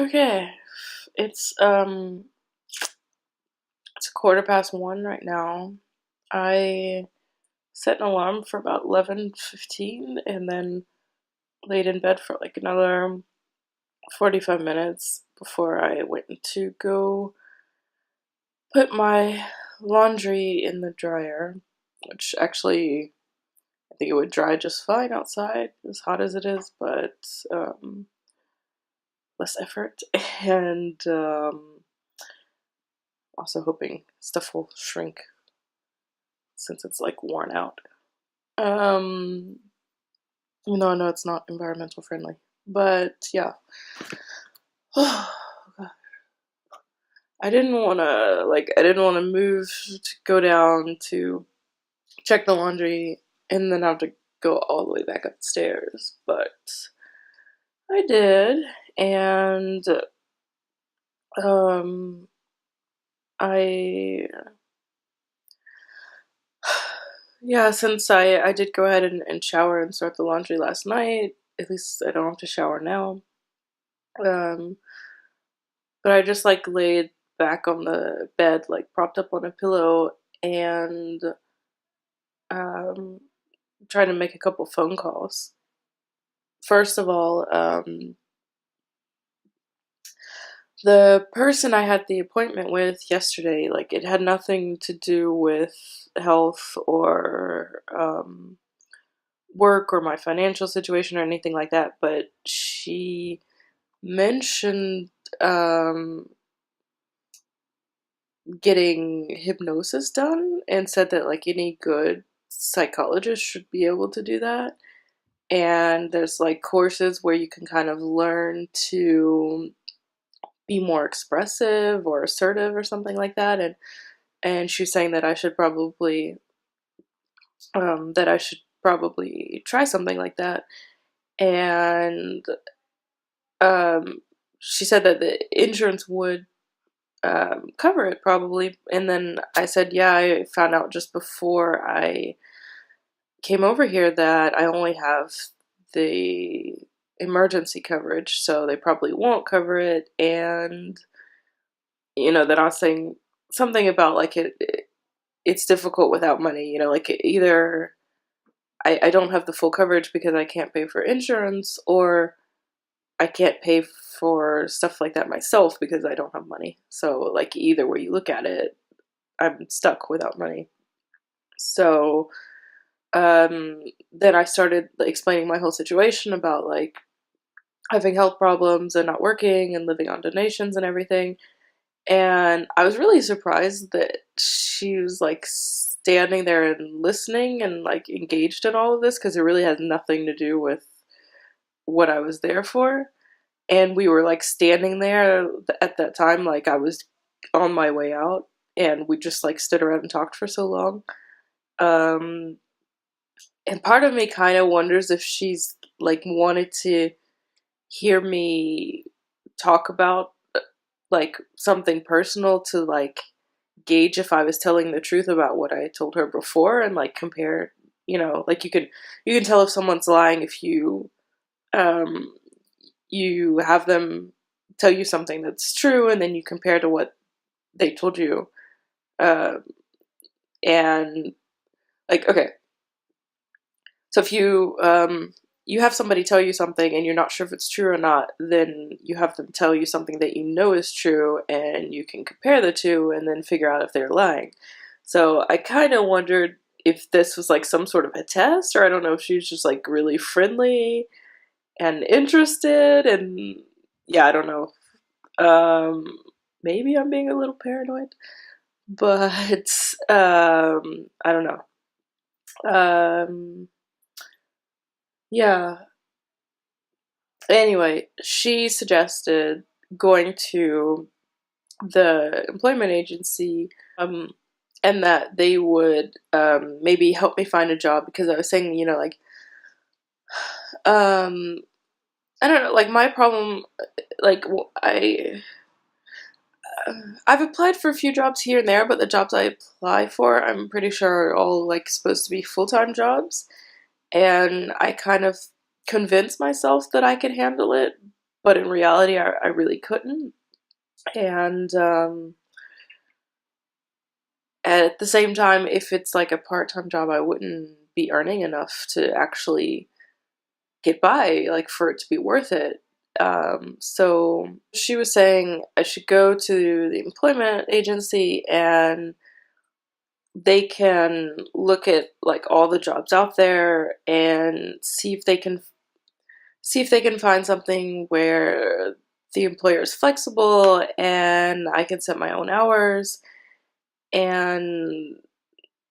Okay. It's it's 1:15 right now. I set an alarm for about 11:15 and then laid in bed for like another 45 minutes before I went to go put my laundry in the dryer, which actually I think it would dry just fine outside, as hot as it is, but less effort. And also hoping stuff will shrink since it's like worn out. Um, Even though I know it's not environmental friendly, but yeah. I didn't want to move to go down to check the laundry and then have to go all the way back upstairs, but I did, and um, I yeah, since I did go ahead and shower and start the laundry last night, at least I don't have to shower now. Um, but I just like laid back on the bed, like propped up on a pillow, and um, tried to make a couple phone calls. First of all, the person I had the appointment with yesterday, like it had nothing to do with health or work or my financial situation or anything like that, but she mentioned um, getting hypnosis done and said that like any good psychologist should be able to do that. And there's like courses where you can kind of learn to be more expressive or assertive or something like that. And she's saying that I should probably try something like that. And um, she said that the insurance would cover it probably. And then I said, yeah, I found out just before I came over here that I only have the emergency coverage, so they probably won't cover it. And that I was saying something about like it's difficult without money. Like either I don't have the full coverage because I can't pay for insurance, or I can't pay for stuff like that myself because I don't have money. So like either way you look at it, I'm stuck without money. So then I started explaining my whole situation about like having health problems and not working and living on donations and everything. And I was really surprised that she was like standing there and listening and like engaged in all of this, because it really has nothing to do with what I was there for. And we were like standing there at that time, like I was on my way out, and we just like stood around and talked for so long. Um, and part of me kind of wonders if she's like wanted to hear me talk about like something personal to like gauge if I was telling the truth about what I told her before, and like compare, like you can tell if someone's lying if um you have them tell you something that's true and then you compare to what they told you. uh, and like, okay, so if you have somebody tell you something and you're not sure if it's true or not, then you have them tell you something that you know is true, and you can compare the two and then figure out if they're lying. So I kind of wondered if this was like some sort of a test, or I don't know if she was just like really friendly and interested, and yeah, I don't know. Um, Maybe I'm being a little paranoid, but I don't know. Yeah. Anyway, she suggested going to the employment agency, and that they would maybe help me find a job, because I was saying, like, um, I don't know, like my problem, like I've applied for a few jobs here and there, but the jobs I apply for, I'm pretty sure are all like supposed to be full-time jobs, and I kind of convinced myself that I could handle it but in reality, I really couldn't. And at the same time, if it's like a part-time job, I wouldn't be earning enough to actually get by, like for it to be worth it. So she was saying I should go to the employment agency and they can look at like all the jobs out there and see if they can find something where the employer is flexible and I can set my own hours and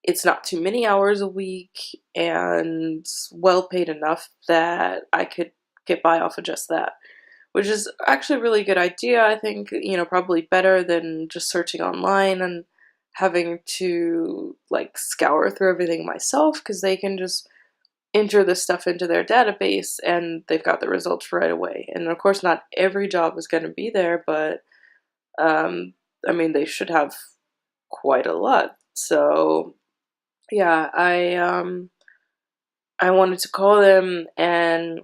it's not too many hours a week and well paid enough that I could get by off of just that. Which is actually a really good idea. I think, probably better than just searching online and having to like scour through everything myself because they can just enter this stuff into their database and they've got the results right away. And of course, not every job is going to be there, but I mean, they should have quite a lot. So yeah, I wanted to call them and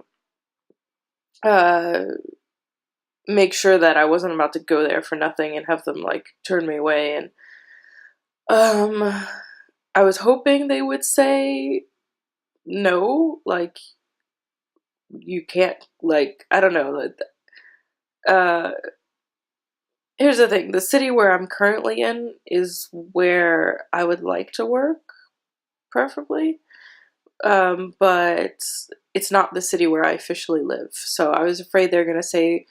uh, make sure that I wasn't about to go there for nothing and have them like turn me away. And um, I was hoping they would say no, like you can't, like I don't know. Uh, Here's the thing: the city where I'm currently in is where I would like to work, preferably. But it's not the city where I officially live. So I was afraid they're gonna say,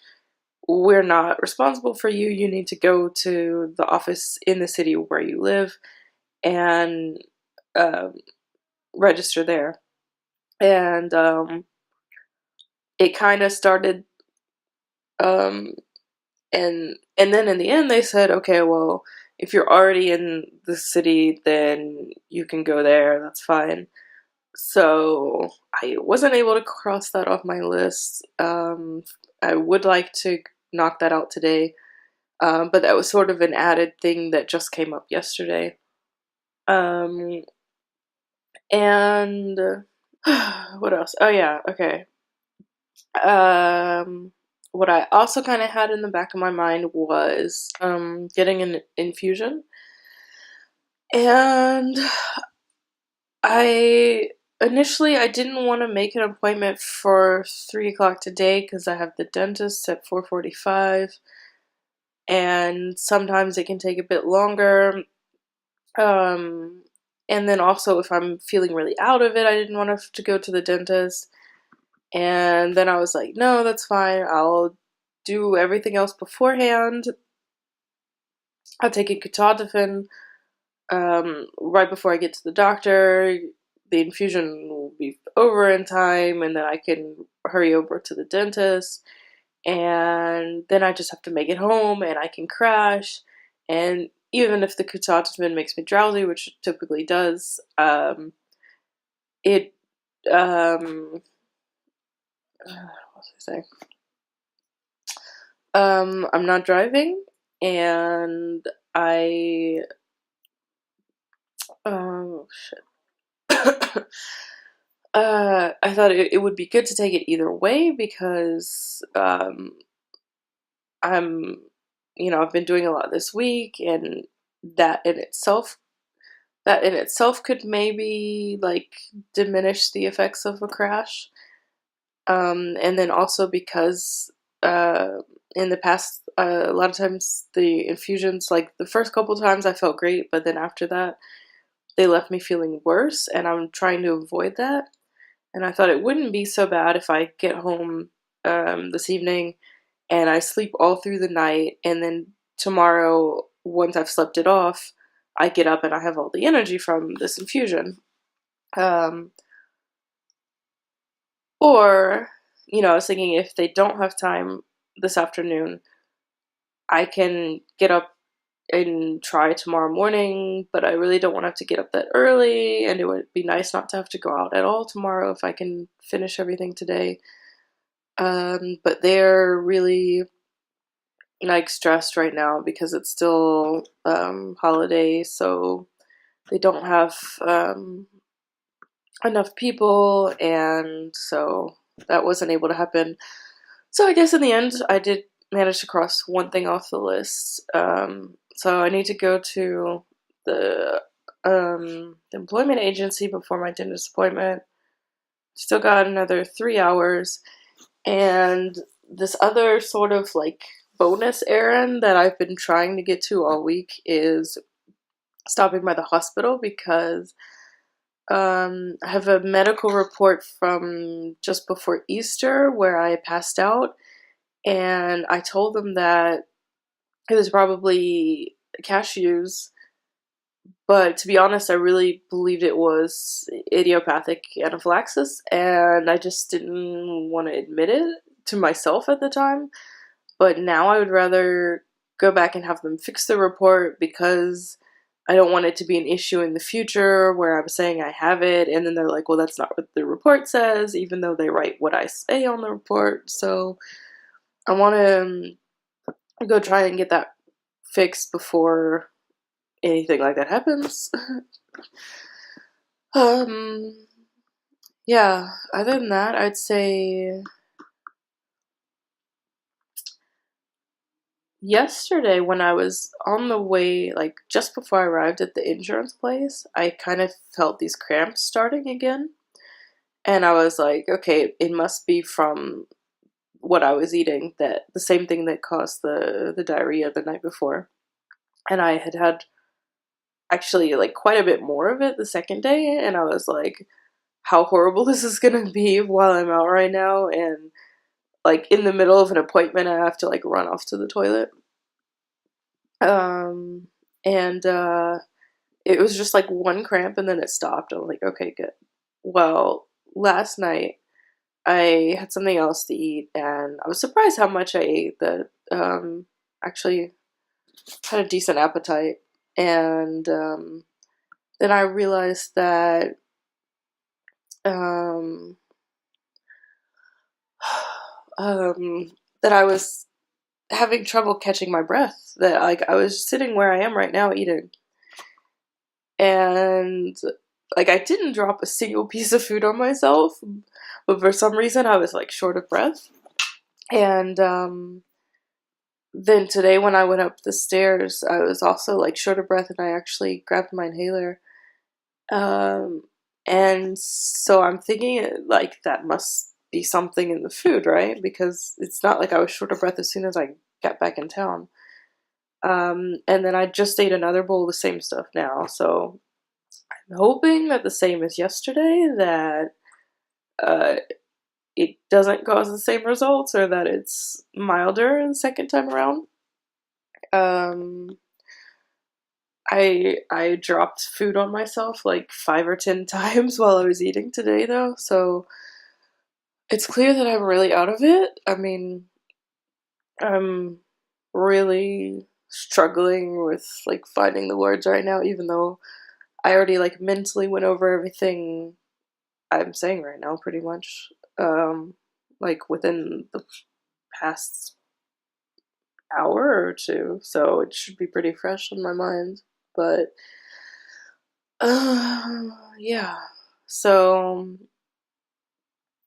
we're not responsible for you. You need to go to the office in the city where you live and um, register there. And it kind of started, um, and then in the end they said, okay, well, if you're already in the city, then you can go there. That's fine. So I wasn't able to cross that off my list. I would like to knock that out today, but that was sort of an added thing that just came up yesterday. Um, and what else? Oh yeah, okay. What I also kind of had in the back of my mind was getting an infusion, and I I didn't want to make an appointment for 3 o'clock today because I have the dentist at 4:45, and sometimes it can take a bit longer. Um, and then also if I'm feeling really out of it, I didn't want to have to go to the dentist. And then I was like, no, that's fine. I'll do everything else beforehand. I'll take a ketotifen right before I get to the doctor. The infusion will be over in time, and then I can hurry over to the dentist. And then I just have to make it home, and I can crash. And even if the ketotifen makes me drowsy, which it typically does, it what was I saying? I'm not driving, and I shit. I thought it would be good to take it either way because I'm, I've been doing a lot this week, and that in itself, that in itself could maybe like diminish the effects of a crash. And then also because in the past, a lot of times the infusions, like the first couple times I felt great, but then after that, they left me feeling worse, and I'm trying to avoid that. And I thought it wouldn't be so bad if I get home this evening and I sleep all through the night, and then tomorrow, once I've slept it off, I get up and I have all the energy from this infusion. Um, or, I was thinking if they don't have time this afternoon, I can get up and try tomorrow morning, but I really don't want to have to get up that early, and it would be nice not to have to go out at all tomorrow if I can finish everything today. But they're really like stressed right now because it's still holiday, so they don't have enough people, and so that wasn't able to happen. So I guess in the end, I did manage to cross one thing off the list. So I need to go to the the employment agency before my dentist appointment. Still got another 3 hours, and this other sort of like bonus errand that I've been trying to get to all week is stopping by the hospital because I have a medical report from just before Easter where I passed out, and I told them that it was probably cashews, but to be honest, I really believed it was idiopathic anaphylaxis, and I just didn't want to admit it to myself at the time. But now I would rather go back and have them fix the report because I don't want it to be an issue in the future where I'm saying I have it, and then they're like, well, that's not what the report says, even though they write what I say on the report. So I want to go try and get that fixed before anything like that happens. um, yeah, other than that, I'd say yesterday when I was on the way, like just before I arrived at the insurance place, I kind of felt these cramps starting again. And I was like, okay, it must be from what I was eating, that the same thing that caused the diarrhea the night before. And I had actually like quite a bit more of it the second day, and I was like, how horrible this is gonna be while I'm out right now, and like in the middle of an appointment I have to like run off to the toilet. Um and it was just like one cramp and then it stopped. I was like, okay, good. Well, last night I had something else to eat and I was surprised how much I ate that actually had a decent appetite. And then I realized that um, that I was having trouble catching my breath. That like I was sitting where I am right now eating, and like I didn't drop a single piece of food on myself, but for some reason I was like short of breath. And then today when I went up the stairs, I was also like short of breath, and I actually grabbed my inhaler. Um, and so I'm thinking like that must be something in the food, right? Because it's not like I was short of breath as soon as I got back in town. And then I just ate another bowl of the same stuff now, so I'm hoping that the same as yesterday, that uh, it doesn't cause the same results or that it's milder the second time around. Um, I dropped food on myself like 5 or 10 times while I was eating today though, so it's clear that I'm really out of it. I mean, I'm really struggling with like finding the words right now, even though I already like mentally went over everything I'm saying right now pretty much. Like within the past hour or two, so it should be pretty fresh on my mind. But yeah. So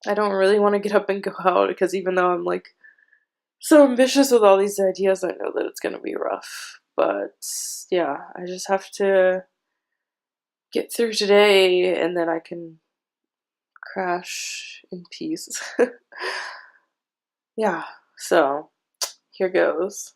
I don't really want to get up and go out because even though I'm like so ambitious with all these ideas, I know that it's gonna be rough. But yeah, I just have to get through today and then I can crash in peace. Yeah, so here goes.